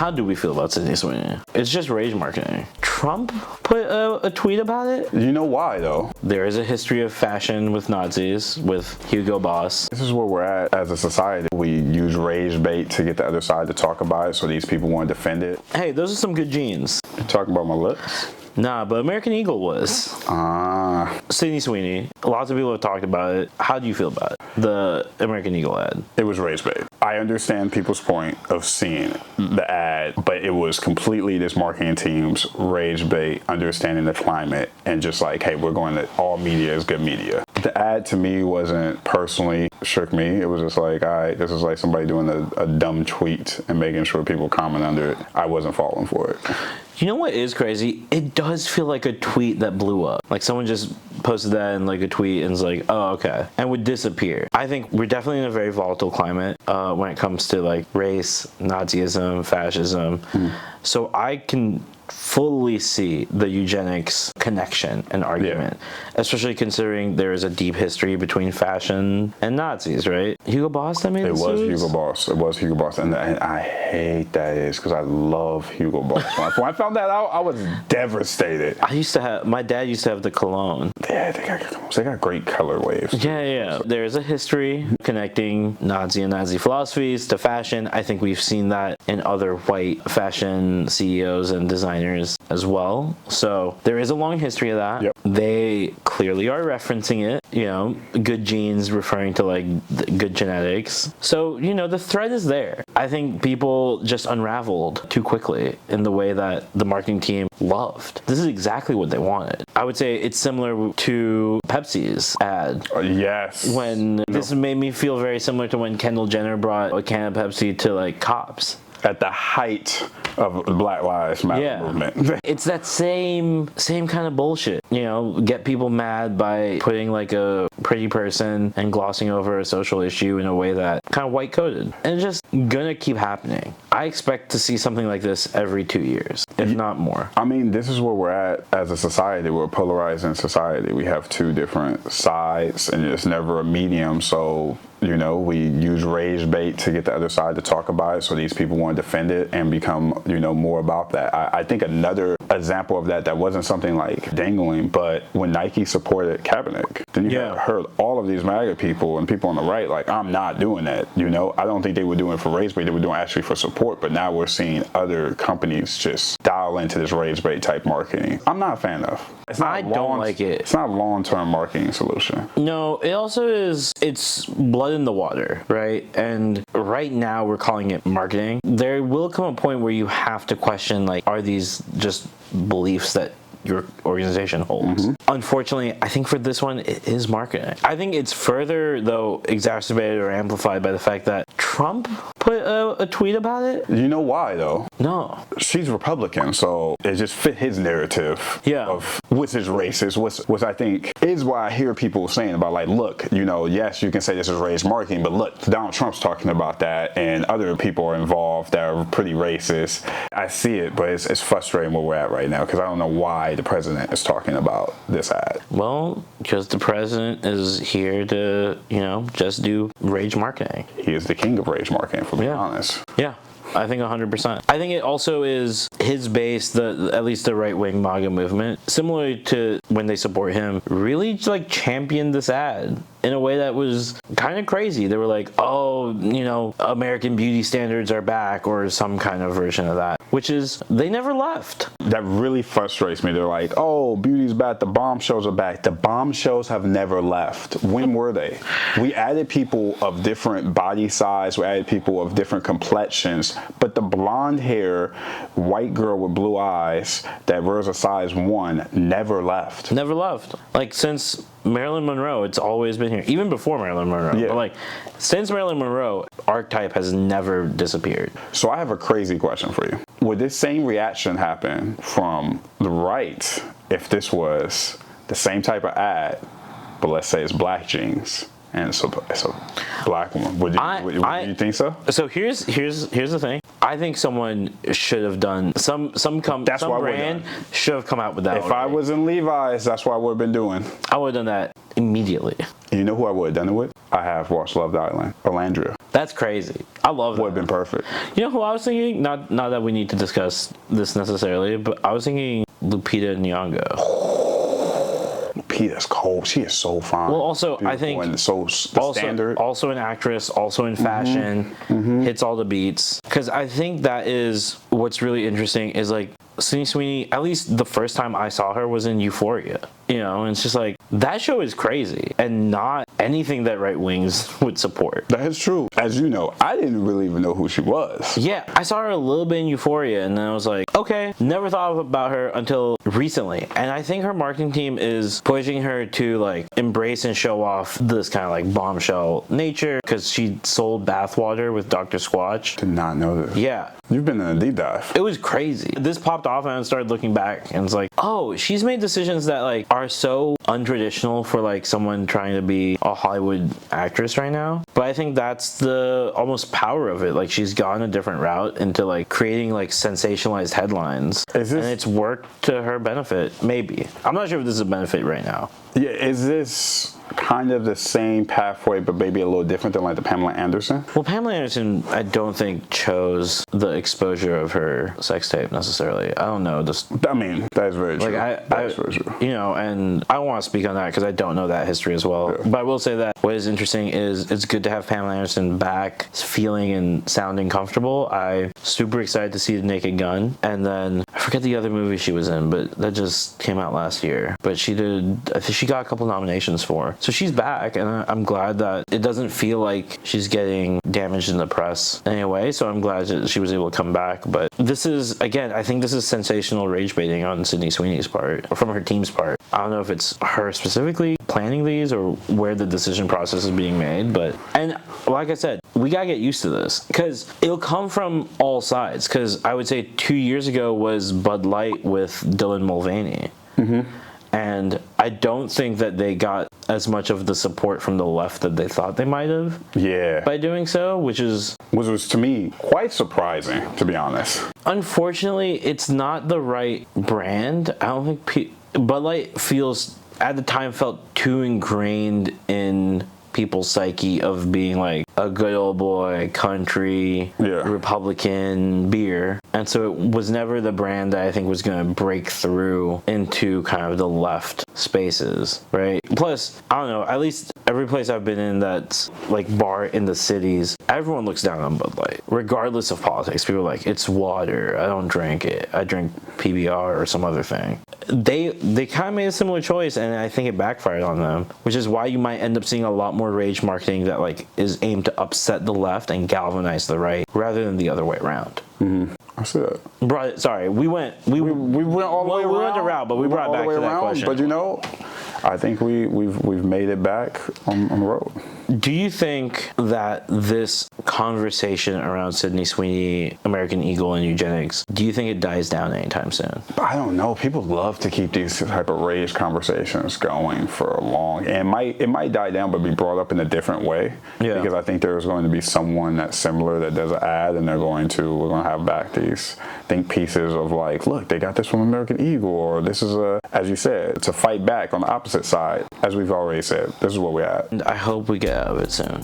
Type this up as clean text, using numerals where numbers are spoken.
How do we feel about Sydney Sweeney? It's just rage marketing. Trump put a tweet about it. You know why, though? There is a history of fashion with Nazis, with Hugo Boss. This is where we're at as a society. We use rage bait to get the other side to talk about it, so these people want to defend it. Hey, those are some good jeans. You talking about my lips? Nah, but American Eagle was. Sydney Sweeney. Lots of people have talked about it. How do you feel about it? The American Eagle ad. It was rage bait. I understand people's point of seeing the ad, but it was completely this marketing team's rage bait, understanding the climate, and just like, hey, we're going to all media is good media. The ad to me wasn't personally shook me. It was just like, all right, this is like somebody doing a dumb tweet and making sure people comment under it. I wasn't falling for it. You know what is crazy? It does feel like a tweet that blew up. Like someone just posted that in like a tweet and was like, oh, okay, and would disappear. I think we're definitely in a very volatile climate when it comes to like race, Nazism, fascism. So I can fully see the eugenics connection and argument, especially considering there is a deep history between fashion and Nazis, right? Hugo Boss that made it the was suits? Hugo Boss. It was Hugo Boss, and I hate that is because I love Hugo Boss. When I found that out, I was devastated. My dad used to have the cologne. Yeah, they got great color waves. Yeah. There is a history connecting Nazi and Nazi philosophies to fashion. I think we've seen that in other white fashion CEOs and designers as well. So there is a long history of that. Yep. They clearly are referencing it, good genes referring to like good genetics. So, the thread is there. I think people just unraveled too quickly in the way that the marketing team loved. This is exactly what they wanted. I would say it's similar to Pepsi's ad. Yes. This made me feel very similar to when Kendall Jenner brought a can of Pepsi to like cops. At the height of Black Lives Matter movement. It's that same kind of bullshit. Get people mad by putting like a pretty person and glossing over a social issue in a way that kind of white-coded. And it's just gonna keep happening. I expect to see something like this every 2 years, if not more. I mean, this is where we're at as a society. We're a polarizing society. We have two different sides, and it's never a medium. So, we use rage bait to get the other side to talk about it, so these people want to defend it and become, more about that. I think another example of that wasn't something like dangling, but when Nike supported Kaepernick, then you heard all of these MAGA people and people on the right like, I'm not doing that. I don't think they were doing it for rage bait. They were doing it actually for support. But now we're seeing other companies just dial into this rage bait type marketing. I'm not a fan of. I don't like it. It's not a long-term marketing solution. No, it also is. It's blood in the water, right? And right now we're calling it marketing. There will come a point where you have to question, like, are these just beliefs that your organization holds? Unfortunately, I think for this one, it is marketing. I think it's further, though, exacerbated or amplified by the fact that Trump put a tweet about it. You know why, though? No. She's Republican, so it just fit his narrative of which is racist, which I think is why I hear people saying about, like, look, yes, you can say this is race marketing, but look, Donald Trump's talking about that, and other people are involved that are pretty racist. I see it, but it's frustrating where we're at right now, because I don't know why the president is talking about this ad. Well, because the president is here to, just do rage marketing. He is the king of rage marketing, for being honest. Yeah. I think 100%. I think it also is his base, at least the right-wing MAGA movement, similar to when they support him, really like championed this ad in a way that was kind of crazy. They were like, oh, American beauty standards are back, or some kind of version of that, which is they never left. That really frustrates me. They're like, oh, beauty's back, the bomb shows are back. The bomb shows have never left. When were they? We added people of different body size, we added people of different complexions, but the blonde hair, white girl with blue eyes that wears a size 1 never left. Never left. Like, since Marilyn Monroe, it's always been here. Even before Marilyn Monroe. Yeah. But like, since Marilyn Monroe, archetype has never disappeared. So I have a crazy question for you. Would this same reaction happen from the right if this was the same type of ad, but let's say it's black jeans? And it's a black woman. Would you think so? So here's the thing. I think someone should have done some brand should have come out with that. If I was in Levi's, that's what I would have been doing. I would have done that immediately. And you know who I would have done it with? I have watched Love Island. Orlandria. That's crazy. I love that. Would have been perfect. You know who I was thinking? Not that we need to discuss this necessarily, but I was thinking Lupita Nyong'o. Lupita's cold. She is so fine. Well, also, beautiful, I think and so standard. Also an actress, also in fashion, hits all the beats. Because I think that is what's really interesting is like Sydney Sweeney, at least the first time I saw her was in Euphoria. You know, and it's just like, that show is crazy and not anything that right wings would support. That is true. As you know, I didn't really even know who she was. Yeah, I saw her a little bit in Euphoria and then I was like, okay, never thought about her until recently. And I think her marketing team is pushing her to like embrace and show off this kind of like bombshell nature because she sold bathwater with Dr. Squatch. Did not know this. Yeah. You've been in a deep dive. It was crazy. This popped off and I started looking back and it's like, oh, she's made decisions that like are so untraditional for like someone trying to be a Hollywood actress right now. But I think that's the almost power of it. Like she's gone a different route into like creating like sensationalized headlines. And it's worked to her benefit, maybe. I'm not sure if this is a benefit right now. Yeah, is this kind of the same pathway but maybe a little different than like the Pamela Anderson? Well, Pamela Anderson I don't think chose the exposure of her sex tape necessarily. I don't know. I mean, that is very true. Like that is very true. You know, and I don't want to speak on that because I don't know that history as well. Yeah. But I will say that what is interesting is it's good to have Pamela Anderson back feeling and sounding comfortable. I'm super excited to see The Naked Gun. And then I forget the other movie she was in, but that just came out last year. But I think she got a couple nominations for. So she's back, and I'm glad that it doesn't feel like she's getting damaged in the press anyway. So I'm glad that she was able to come back. But this is, again, I think this is sensational rage baiting on Sydney Sweeney's part, or from her team's part. I don't know if it's her specifically planning these or where the decision process is being made, but, and like I said, we gotta get used to this because it'll come from all sides. Because I would say 2 years ago was Bud Light with Dylan Mulvaney. And I don't think that they got as much of the support from the left that they thought they might have. Yeah. By doing so, which was to me quite surprising, to be honest. Unfortunately, it's not the right brand. I don't think Bud Light at the time felt too ingrained in people's psyche of being like a good old boy country Republican beer, and so it was never the brand that I think was going to break through into kind of the left spaces, right? Plus, I don't know, at least every place I've been in that's like bar in the cities, everyone looks down on Bud Light regardless of politics. People are like, it's water, I don't drink it, I drink PBR or some other thing. They kind of made a similar choice, and I think it backfired on them, which is why you might end up seeing a lot more rage marketing that like is aimed to upset the left and galvanize the right rather than the other way around. I see that. Sorry, we went all the way around. We went around, but we brought it back to that question. But you know, I think we've made it back on the road. Do you think that this conversation around Sydney Sweeney, American Eagle, and eugenics, do you think it dies down anytime soon? I don't know. People love to keep these type of rage conversations going for a long, and it might die down, but be brought up in a different way. Yeah. Because I think there's going to be someone that's similar that does an ad, and we're going to have back these think pieces of like, look, they got this from American Eagle, or this is as you said, to fight back on the opposite side. As we've already said, this is where we're at. And I hope we get out of it soon.